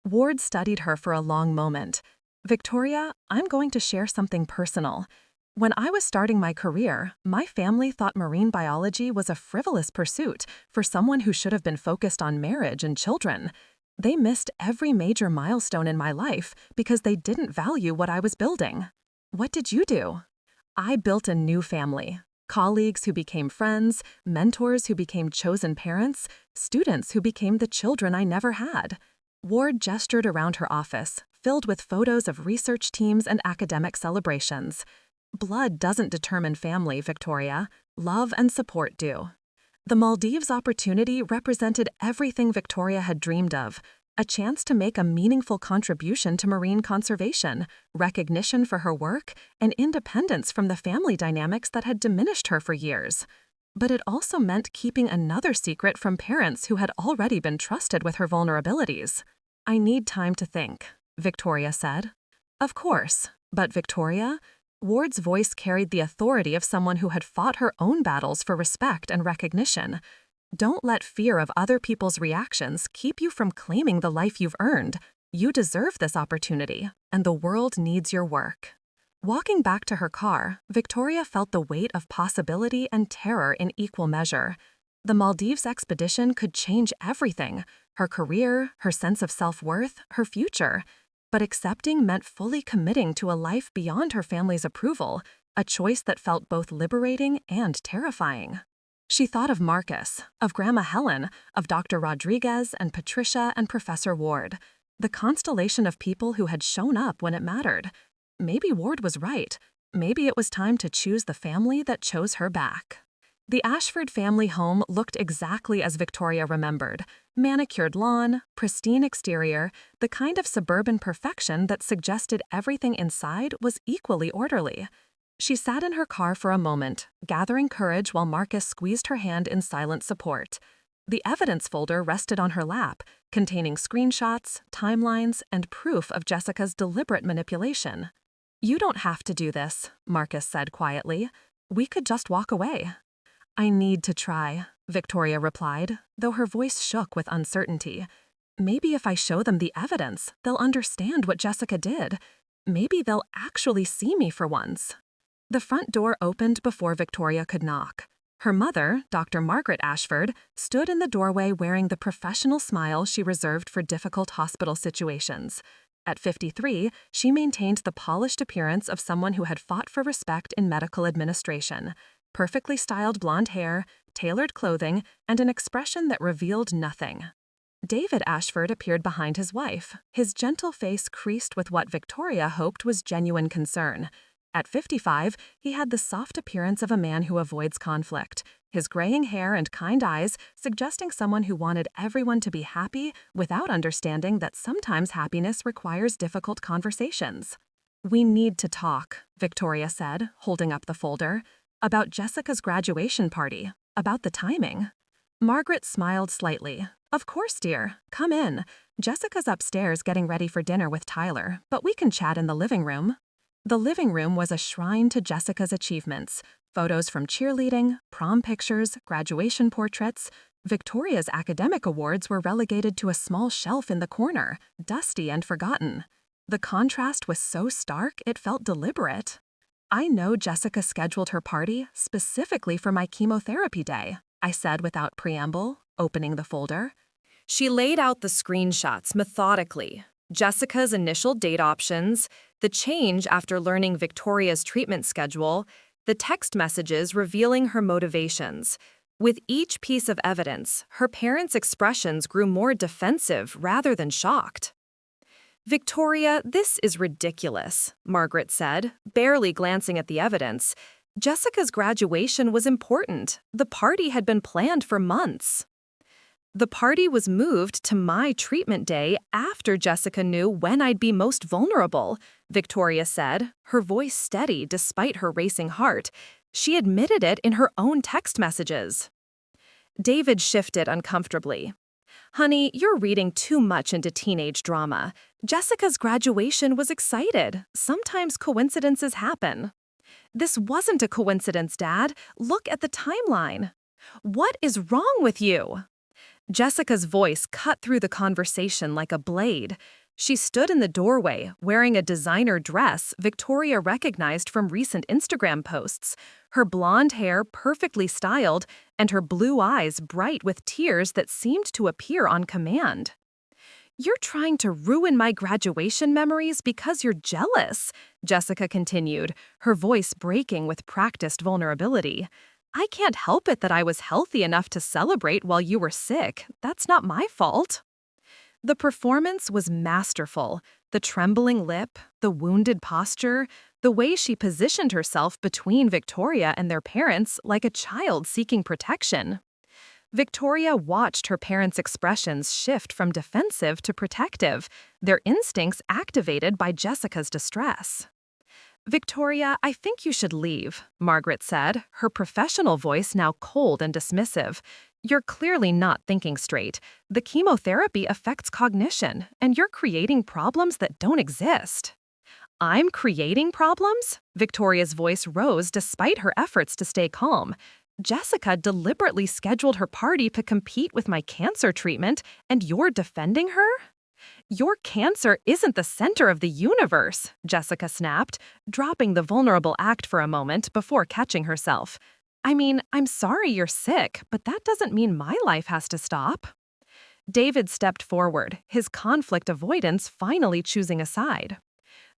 Ward studied her for a long moment. "Victoria, I'm going to share something personal. When I was starting my career, my family thought marine biology was a frivolous pursuit for someone who should have been focused on marriage and children. They missed every major milestone in my life because they didn't value what I was building. What did you do?" "I built a new family. Colleagues who became friends, mentors who became chosen parents, students who became the children I never had." Ward gestured around her office, filled with photos of research teams and academic celebrations. "Blood doesn't determine family, Victoria. Love and support do." The Maldives opportunity represented everything Victoria had dreamed of: a chance to make a meaningful contribution to marine conservation, recognition for her work, and independence from the family dynamics that had diminished her for years. But it also meant keeping another secret from parents who had already been trusted with her vulnerabilities. "I need time to think," Victoria said. "Of course, but Victoria," Ward's voice carried the authority of someone who had fought her own battles for respect and recognition. "Don't let fear of other people's reactions keep you from claiming the life you've earned. You deserve this opportunity, and the world needs your work." Walking back to her car, Victoria felt the weight of possibility and terror in equal measure. The Maldives expedition could change everything: her career, her sense of self-worth, her future. But accepting meant fully committing to a life beyond her family's approval, a choice that felt both liberating and terrifying. She thought of Marcus, of Grandma Helen, of Dr. Rodriguez and Patricia and Professor Ward, the constellation of people who had shown up when it mattered. Maybe Ward was right. Maybe it was time to choose the family that chose her back. The Ashford family home looked exactly as Victoria remembered: manicured lawn, pristine exterior, the kind of suburban perfection that suggested everything inside was equally orderly. She sat in her car for a moment, gathering courage while Marcus squeezed her hand in silent support. The evidence folder rested on her lap, containing screenshots, timelines, and proof of Jessica's deliberate manipulation. "You don't have to do this," Marcus said quietly. "We could just walk away." "I need to try," Victoria replied, though her voice shook with uncertainty. "Maybe if I show them the evidence, they'll understand what Jessica did. Maybe they'll actually see me for once." The front door opened before Victoria could knock. Her mother, Dr. Margaret Ashford, stood in the doorway wearing the professional smile she reserved for difficult hospital situations. At 53, she maintained the polished appearance of someone who had fought for respect in medical administration: perfectly styled blonde hair, tailored clothing, and an expression that revealed nothing. David Ashford appeared behind his wife, his gentle face creased with what Victoria hoped was genuine concern. At 55, he had the soft appearance of a man who avoids conflict, his graying hair and kind eyes suggesting someone who wanted everyone to be happy without understanding that sometimes happiness requires difficult conversations. "We need to talk," Victoria said, holding up the folder. "About Jessica's graduation party, about the timing." Margaret smiled slightly. "Of course, dear. Come in. Jessica's upstairs getting ready for dinner with Tyler, but we can chat in the living room." The living room was a shrine to Jessica's achievements: photos from cheerleading, prom pictures, graduation portraits. Victoria's academic awards were relegated to a small shelf in the corner, dusty and forgotten. The contrast was so stark it felt deliberate. "I know Jessica scheduled her party specifically for my chemotherapy day," I said without preamble, opening the folder.
She laid out the screenshots methodically: Jessica's initial date options, the change after learning Victoria's treatment schedule, the text messages revealing her motivations. With each piece of evidence, her parents' expressions grew more defensive rather than shocked. "Victoria, this is ridiculous," Margaret said, barely glancing at the evidence. "Jessica's graduation was important. The party had been planned for months." "The party was moved to my treatment day after Jessica knew when I'd be most vulnerable," Victoria said, her voice steady despite her racing heart. She admitted it in her own text messages. David shifted uncomfortably. Honey, you're reading too much into teenage drama. Jessica's graduation was excited. Sometimes coincidences happen. This wasn't a coincidence, Dad. Look at the timeline. What is wrong with you? Jessica's voice cut through the conversation like a blade. She stood in the doorway, wearing a designer dress Victoria recognized from recent Instagram posts, her blonde hair perfectly styled and her blue eyes bright with tears that seemed to appear on command. "You're trying to ruin my graduation memories because you're jealous," Jessica continued, her voice breaking with practiced vulnerability. "I can't help it that I was healthy enough to celebrate while you were sick. That's not my fault." The performance was masterful. The trembling lip, the wounded posture, the way she positioned herself between Victoria and their parents like a child seeking protection. Victoria watched her parents' expressions shift from defensive to protective, their instincts activated by Jessica's distress. "Victoria, I think you should leave," Margaret said, her professional voice now cold and dismissive. "You're clearly not thinking straight. The chemotherapy affects cognition, and you're creating problems that don't exist." "I'm creating problems?" Victoria's voice rose despite her efforts to stay calm. "Jessica deliberately scheduled her party to compete with my cancer treatment, and you're defending her?" "Your cancer isn't the center of the universe," Jessica snapped, dropping the vulnerable act for a moment before catching herself. "I mean, I'm sorry you're sick, but that doesn't mean my life has to stop." David stepped forward, his conflict avoidance finally choosing a side.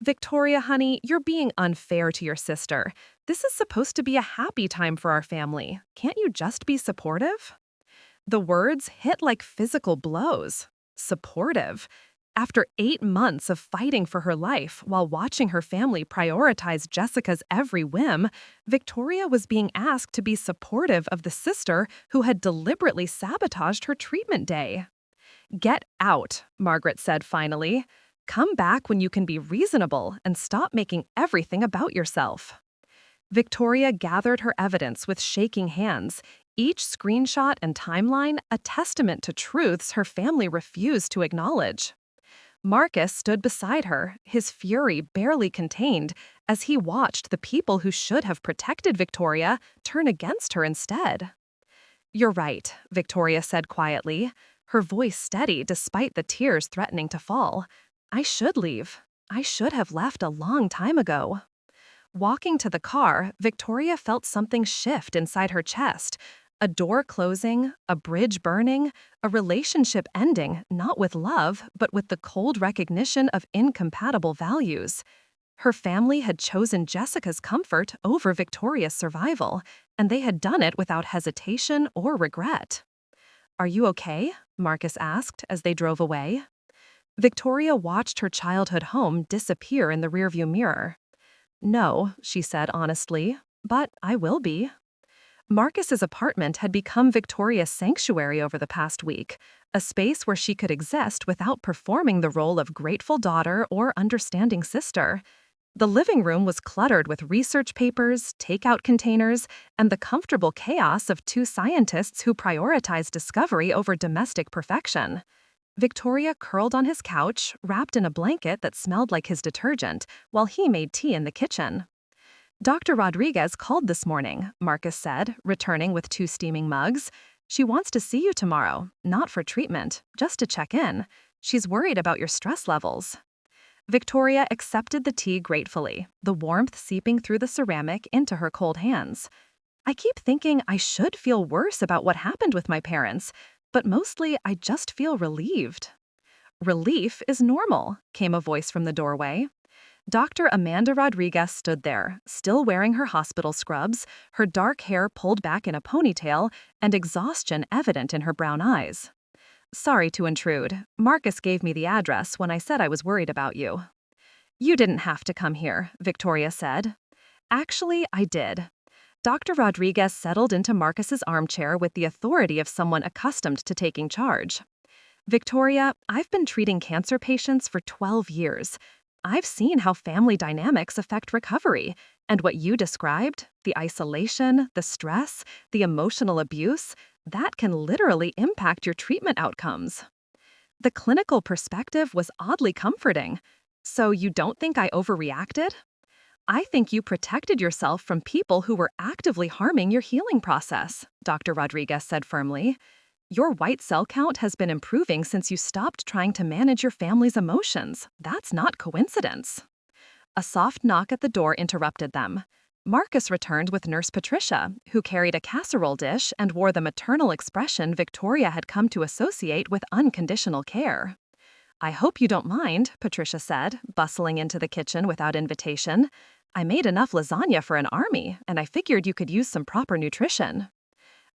"Victoria, honey, you're being unfair to your sister. This is supposed to be a happy time for our family. Can't you just be supportive?" The words hit like physical blows. Supportive. After 8 months of fighting for her life while watching her family prioritize Jessica's every whim, Victoria was being asked to be supportive of the sister who had deliberately sabotaged her treatment day. "Get out," Margaret said finally. "Come back when you can be reasonable and stop making everything about yourself." Victoria gathered her evidence with shaking hands, each screenshot and timeline a testament to truths her family refused to acknowledge. Marcus stood beside her, his fury barely contained, as he watched the people who should have protected Victoria turn against her instead. "You're right," Victoria said quietly, her voice steady despite the tears threatening to fall. "I should leave. I should have left a long time ago." Walking to the car, Victoria felt something shift inside her chest. A door closing, a bridge burning, a relationship ending, not with love, but with the cold recognition of incompatible values. Her family had chosen Jessica's comfort over Victoria's survival, and they had done it without hesitation or regret. "Are you okay?" Marcus asked as they drove away. Victoria watched her childhood home disappear in the rearview mirror. "No," she said honestly, "but I will be." Marcus's apartment had become Victoria's sanctuary over the past week, a space where she could exist without performing the role of grateful daughter or understanding sister. The living room was cluttered with research papers, takeout containers, and the comfortable chaos of two scientists who prioritize discovery over domestic perfection. Victoria curled on his couch, wrapped in a blanket that smelled like his detergent, while he made tea in the kitchen. "Dr. Rodriguez called this morning," Marcus said, returning with 2 steaming mugs. "She wants to see you tomorrow, not for treatment, just to check in. She's worried about your stress levels." Victoria accepted the tea gratefully, the warmth seeping through the ceramic into her cold hands. "I keep thinking I should feel worse about what happened with my parents, but mostly I just feel relieved." "Relief is normal," came a voice from the doorway. Dr. Amanda Rodriguez stood there, still wearing her hospital scrubs, her dark hair pulled back in a ponytail, and exhaustion evident in her brown eyes. "Sorry to intrude. Marcus gave me the address when I said I was worried about you." "You didn't have to come here," Victoria said. "Actually, I did." Dr. Rodriguez settled into Marcus's armchair with the authority of someone accustomed to taking charge. "Victoria, I've been treating cancer patients for 12 years. I've seen how family dynamics affect recovery, and what you described, the isolation, the stress, the emotional abuse,
That can literally impact your treatment outcomes. The clinical perspective was oddly comforting. So you don't think I overreacted? I think you protected yourself from people who were actively harming your healing process, Dr. Rodriguez said firmly. Your white cell count has been improving since you stopped trying to manage your family's emotions. That's not coincidence. A soft knock at the door interrupted them. Marcus returned with Nurse Patricia, who carried a casserole dish and wore the maternal expression Victoria had come to associate with unconditional care. I hope you don't mind, Patricia said, bustling into the kitchen without invitation. I made enough lasagna for an army, and I figured you could use some proper nutrition.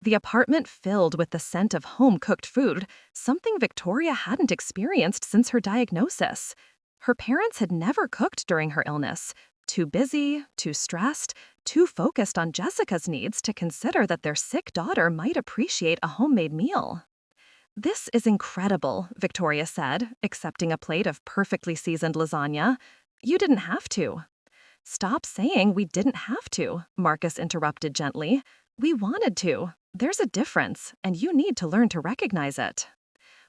The apartment filled with the scent of home-cooked food, something Victoria hadn't experienced since her diagnosis. Her parents had never cooked during her illness. Too busy, too stressed, too focused on Jessica's needs to consider that their sick daughter might appreciate a homemade meal. This is incredible, Victoria said, accepting a plate of perfectly seasoned lasagna. You didn't have to. Stop saying we didn't have to, Marcus interrupted gently. We wanted to. There's a difference, and you need to learn to recognize it.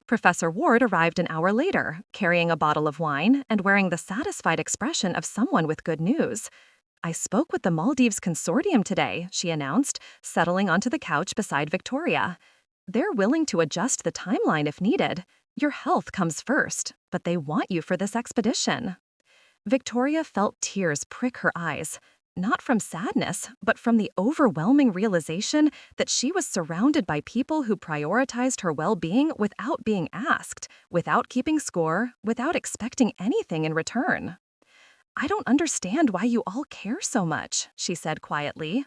Professor Ward arrived an hour later, carrying a bottle of wine and wearing the satisfied expression of someone with good news. I spoke with the Maldives Consortium today, she announced, settling onto the couch beside Victoria. They're willing to adjust the timeline if needed. Your health comes first, but they want you for this expedition. Victoria felt tears prick her eyes, not from sadness, but from the overwhelming realization that she was surrounded by people who prioritized her well-being without being asked, without keeping score, without expecting anything in return. I don't understand why you all care so much, she said quietly.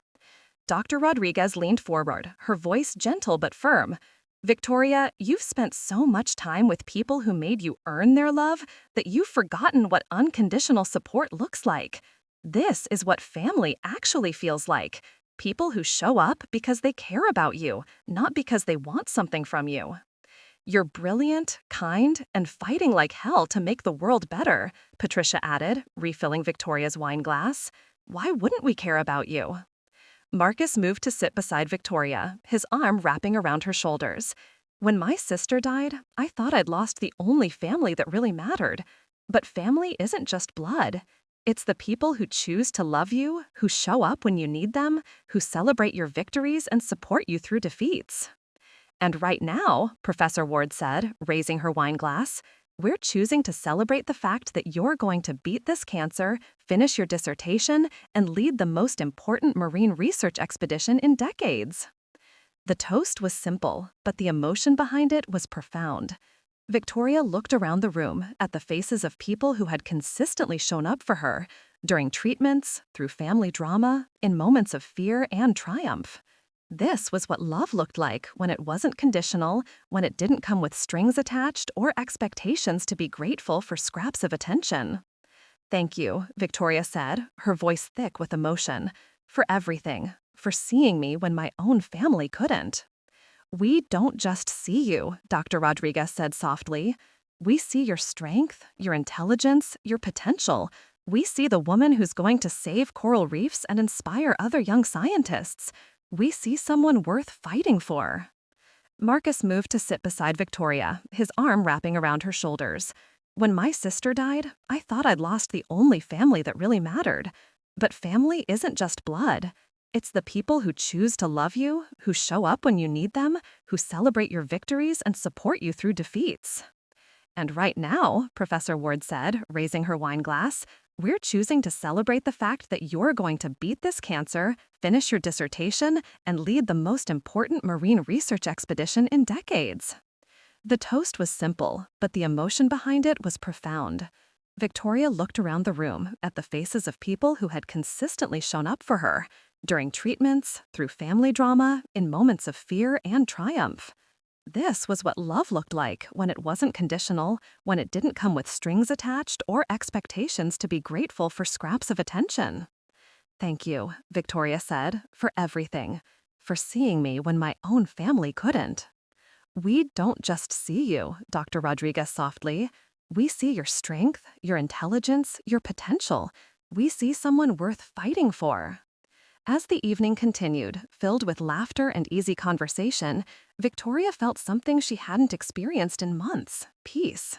Dr. Rodriguez leaned forward, her voice gentle but firm. Victoria, you've spent so much time with people who made you earn their love that you've forgotten what unconditional support looks like. This is what family actually feels like. People who show up because they care about you, not because they want something from you. You're brilliant, kind, and fighting like hell to make the world better, Patricia added, refilling Victoria's wine glass. Why wouldn't we care about you? Marcus moved to sit beside Victoria, his arm wrapping around her shoulders. When my sister died, I thought I'd lost the only family that really mattered. But family isn't just blood. It's the people who choose to love you, who show up when you need them, who celebrate your victories and support you through defeats. And right now, Professor Ward said, raising her wine glass, we're choosing to celebrate the fact that you're going to beat this cancer, finish your dissertation, and lead the most important marine research expedition in decades. The toast was simple, but the emotion behind it was profound. Victoria looked around the room at the faces of people who had consistently shown up for her, during treatments, through family drama, in moments of fear and triumph. This was what love looked like when it wasn't conditional, when it didn't come with strings attached or expectations to be grateful for scraps of attention. Thank you, Victoria said, her voice thick with emotion, for everything, for seeing me when my own family couldn't. We don't just see you, Dr. Rodriguez said softly. We see your strength, your intelligence, your potential. We see the woman who's going to save coral reefs and inspire other young scientists. We see someone worth fighting for. Marcus moved to sit beside Victoria, his arm wrapping around her shoulders. When my sister died, I thought I'd lost the only family that really mattered. But family isn't just blood. It's the people who choose to love you, who show up when you need them, who celebrate your victories and support you through defeats. And right now, Professor Ward said, raising her wine glass, we're choosing to celebrate the fact that you're going to beat this cancer, finish your dissertation, and lead the most important marine research expedition in decades. The toast was simple, but the emotion behind it was profound. Victoria looked around the room at the faces of people who had consistently shown up for her, during treatments, through family drama, in moments of fear and triumph. This was what love looked like when it wasn't conditional, when it didn't come with strings attached or expectations to be grateful for scraps of attention. Thank you, Victoria said, for everything, for seeing me when my own family couldn't. We don't just see you, Dr. Rodriguez softly. We see your strength, your intelligence, your potential. We see someone worth fighting for. As the evening continued, filled with laughter and easy conversation, Victoria felt something she hadn't experienced in months: peace.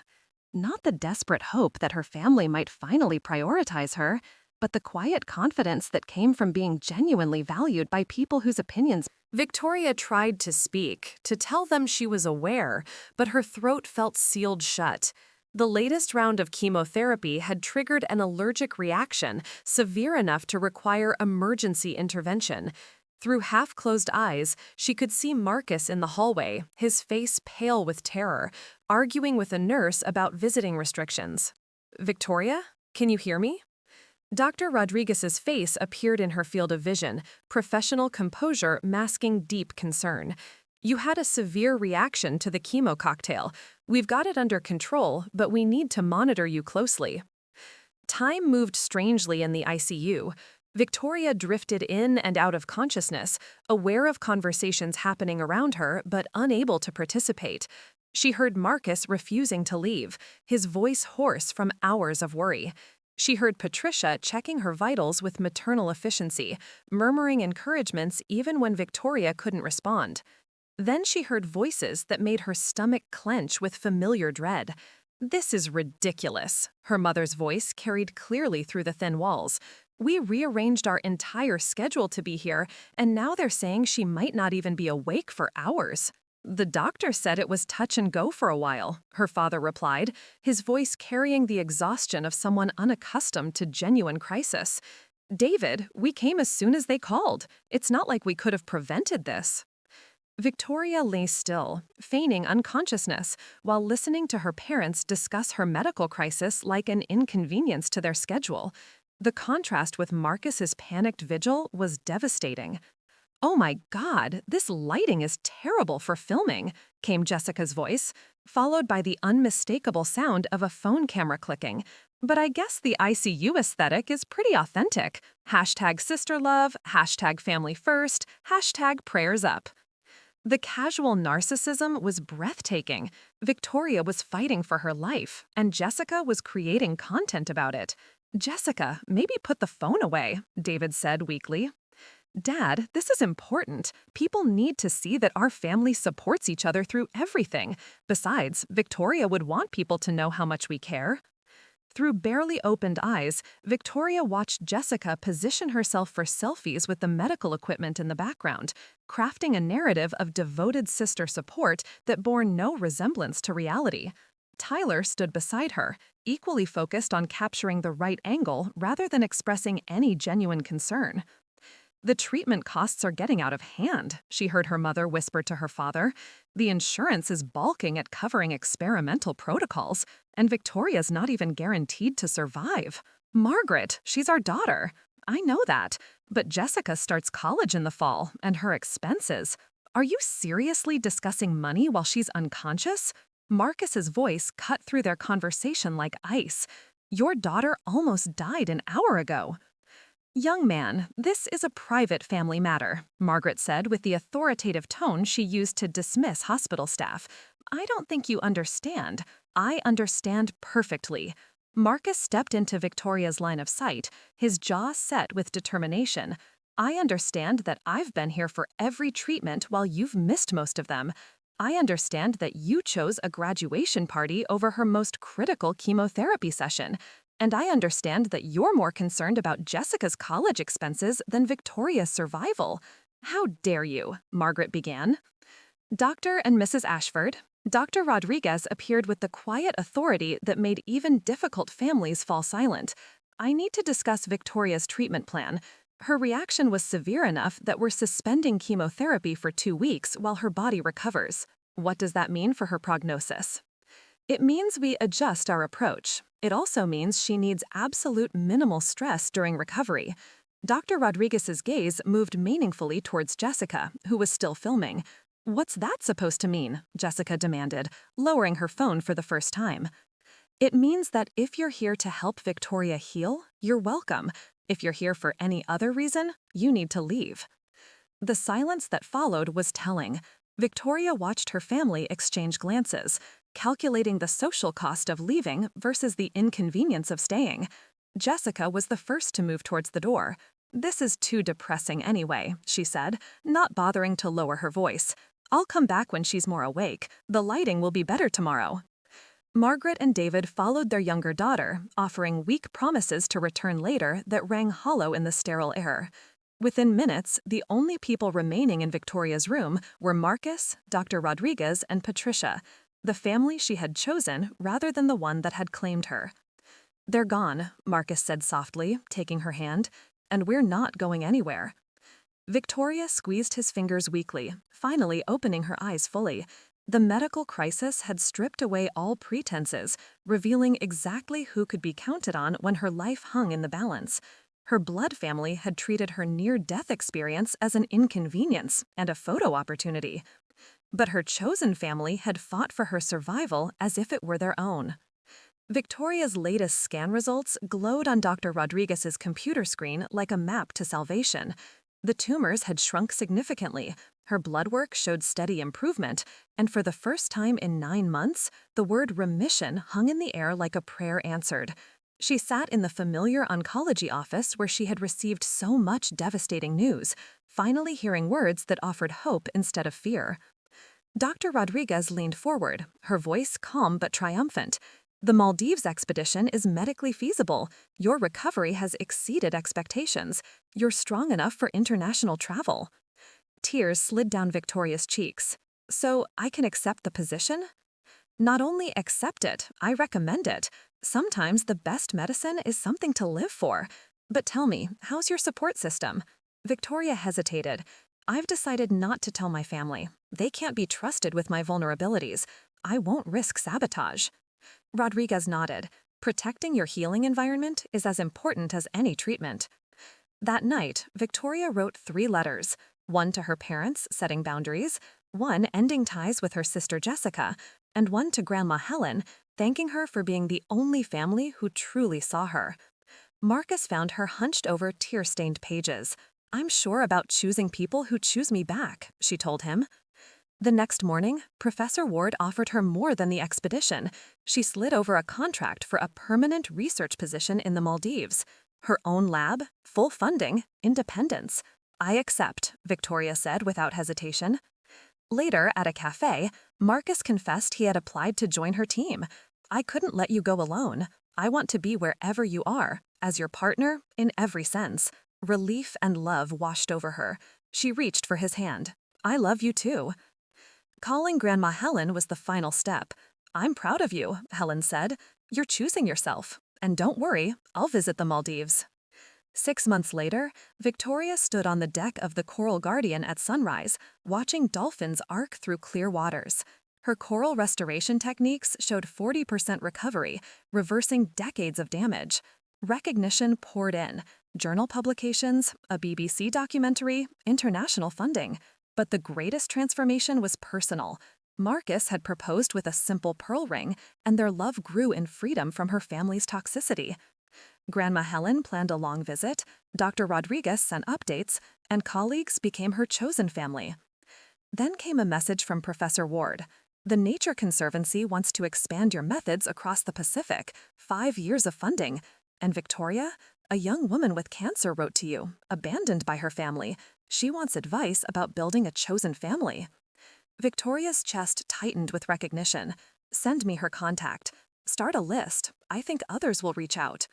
Not the desperate hope that her family might finally prioritize her, but the quiet confidence that came from being genuinely valued by people whose opinions.
Victoria tried to speak, to tell them she was aware, but her throat felt sealed shut. The latest round of chemotherapy had triggered an allergic reaction severe enough to require emergency intervention. Through half-closed eyes, she could see Marcus in the hallway, his face pale with terror, arguing with a nurse about visiting restrictions. "Victoria, can you hear me?" Dr. Rodriguez's face appeared in her field of vision, professional composure masking deep concern. "You had a severe reaction to the chemo cocktail. We've got it under control, but we need to monitor you closely." Time moved strangely in the ICU. Victoria drifted in and out of consciousness, aware of conversations happening around her, but unable to participate. She heard Marcus refusing to leave, his voice hoarse from hours of worry. She heard Patricia checking her vitals with maternal efficiency, murmuring encouragements even when Victoria couldn't respond. Then she heard voices that made her stomach clench with familiar dread. "This is ridiculous," her mother's voice carried clearly through the thin walls. "We rearranged our entire schedule to be here, and now they're saying she might not even be awake for hours." "The doctor said it was touch and go for a while," her father replied, his voice carrying the exhaustion of someone unaccustomed to genuine crisis. "David, we came as soon as they called. It's not like we could have prevented this." Victoria lay still, feigning unconsciousness, while listening to her parents discuss her medical crisis like an inconvenience to their schedule. The contrast with Marcus's panicked vigil was devastating. "Oh my God, this lighting is terrible for filming," came Jessica's voice, followed by the unmistakable sound of a phone camera clicking. "But I guess the ICU aesthetic is pretty authentic. Hashtag sister love, hashtag family first, hashtag prayers up." The casual narcissism was breathtaking. Victoria was fighting for her life, and Jessica was creating content about it. "Jessica, maybe put the phone away," David said weakly. "Dad, this is important. People need to see that our family supports each other through everything. Besides, Victoria would want people to know how much we care." Through barely opened eyes, Victoria watched Jessica position herself for selfies with the medical equipment in the background, crafting a narrative of devoted sister support that bore no resemblance to reality. Tyler stood beside her, equally focused on capturing the right angle rather than expressing any genuine concern. "The treatment costs are getting out of hand," she heard her mother whisper to her father. "The insurance is balking at covering experimental protocols, and Victoria's not even guaranteed to survive. Margaret, she's our daughter. I know that, but Jessica starts college in the fall, and her expenses. Are you seriously discussing money while she's unconscious?" Marcus's voice cut through their conversation like ice. "Your daughter almost died an hour ago." "Young man, this is a private family matter," Margaret said with the authoritative tone she used to dismiss hospital staff. "I don't think you understand. I understand perfectly." Marcus stepped into Victoria's line of sight, his jaw set with determination. "I understand that I've been here for every treatment while you've missed most of them. I understand that you chose a graduation party over her most critical chemotherapy session. And I understand that you're more concerned about Jessica's college expenses than Victoria's survival." "How dare you?" Margaret began. "Dr. and Mrs. Ashford." Dr. Rodriguez appeared with the quiet authority that made even difficult families fall silent. "I need to discuss Victoria's treatment plan. Her reaction was severe enough that we're suspending chemotherapy for 2 weeks while her body recovers." "What does that mean for her prognosis?" "It means we adjust our approach. It also means she needs absolute minimal stress during recovery." Dr. Rodriguez's gaze moved meaningfully towards Jessica, who was still filming. "What's that supposed to mean?" Jessica demanded, lowering her phone for the first time. "It means that if you're here to help Victoria heal, you're welcome. If you're here for any other reason, you need to leave." The silence that followed was telling. Victoria watched her family exchange glances, calculating the social cost of leaving versus the inconvenience of staying. Jessica was the first to move towards the door.
"This is too depressing anyway," she said, not bothering to lower her voice. "I'll come back when she's more awake. The lighting will be better tomorrow." Margaret and David followed their younger daughter, offering weak promises to return later that rang hollow in the sterile air. Within minutes, the only people remaining in Victoria's room were Marcus, Dr. Rodriguez, and Patricia, the family she had chosen rather than the one that had claimed her. "They're gone," Marcus said softly, taking her hand, "and we're not going anywhere." Victoria squeezed his fingers weakly, finally opening her eyes fully. The medical crisis had stripped away all pretenses, revealing exactly who could be counted on when her life hung in the balance. Her blood family had treated her near-death experience as an inconvenience and a photo opportunity. But her chosen family had fought for her survival as if it were their own. Victoria's latest scan results glowed on Dr. Rodriguez's computer screen like a map to salvation. The tumors had shrunk significantly, her blood work showed steady improvement, and for the first time in 9 months, the word remission hung in the air like a prayer answered. She sat in the familiar oncology office where she had received so much devastating news, finally hearing words that offered hope instead of fear. Dr. Rodriguez leaned forward, her voice calm but triumphant. "The Maldives expedition is medically feasible. Your recovery has exceeded expectations. You're strong enough for international travel." Tears slid down Victoria's cheeks. "So I can accept the position?" "Not only accept it, I recommend it. Sometimes the best medicine is something to live for. But tell me, how's your support system?" Victoria hesitated. "I've decided not to tell my family. They can't be trusted with my vulnerabilities. I won't risk sabotage." Rodriguez nodded. "Protecting your healing environment is as important as any treatment." That night, Victoria wrote 3 letters, one to her parents, setting boundaries, one ending ties with her sister Jessica, and one to Grandma Helen, thanking her for being the only family who truly saw her. Marcus found her hunched over tear-stained pages. "I'm sure about choosing people who choose me back," she told him. The next morning, Professor Ward offered her more than the expedition. She slid over a contract for a permanent research position in the Maldives. Her own lab, full funding, independence. "I accept," Victoria said without hesitation. Later, at a cafe, Marcus confessed he had applied to join her team. "I couldn't let you go alone. I want to be wherever you are, as your partner, in every sense." Relief and love washed over her. She reached for his hand. "I love you too." Calling Grandma Helen was the final step. "I'm proud of you," Helen said. "You're choosing yourself. And don't worry, I'll visit the Maldives." 6 months later, Victoria stood on the deck of the Coral Guardian at sunrise, watching dolphins arc through clear waters. Her coral restoration techniques showed 40% recovery, reversing decades of damage. Recognition poured in: journal publications, a BBC documentary, international funding. But the greatest transformation was personal. Marcus had proposed with a simple pearl ring, and their love grew in freedom from her family's toxicity. Grandma Helen planned a long visit, Dr. Rodriguez sent updates, and colleagues became her chosen family. Then came a message from Professor Ward. "The Nature Conservancy wants to expand your methods across the Pacific, 5 years of funding. And Victoria, a young woman with cancer wrote to you, abandoned by her family. She wants advice about building a chosen family." Victoria's chest tightened with recognition. "Send me her contact. Start a list. I think others will reach out."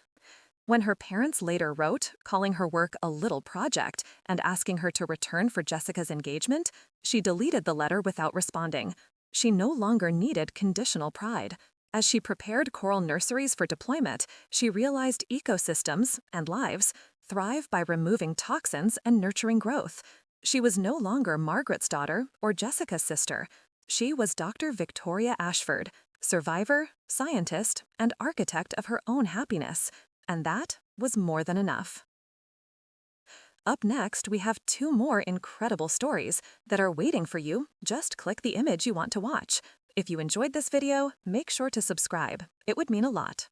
When her parents later wrote, calling her work a little project and asking her to return for Jessica's engagement, she deleted the letter without responding. She no longer needed conditional pride. As she prepared coral nurseries for deployment, she realized ecosystems, and lives, thrive by removing toxins and nurturing growth. She was no longer Margaret's daughter or Jessica's sister. She was Dr. Victoria Ashford, survivor, scientist, and architect of her own happiness. And that was more than enough. Up next, we have 2 more incredible stories that are waiting for you. Just click the image you want to watch. If you enjoyed this video, make sure to subscribe. It would mean a lot.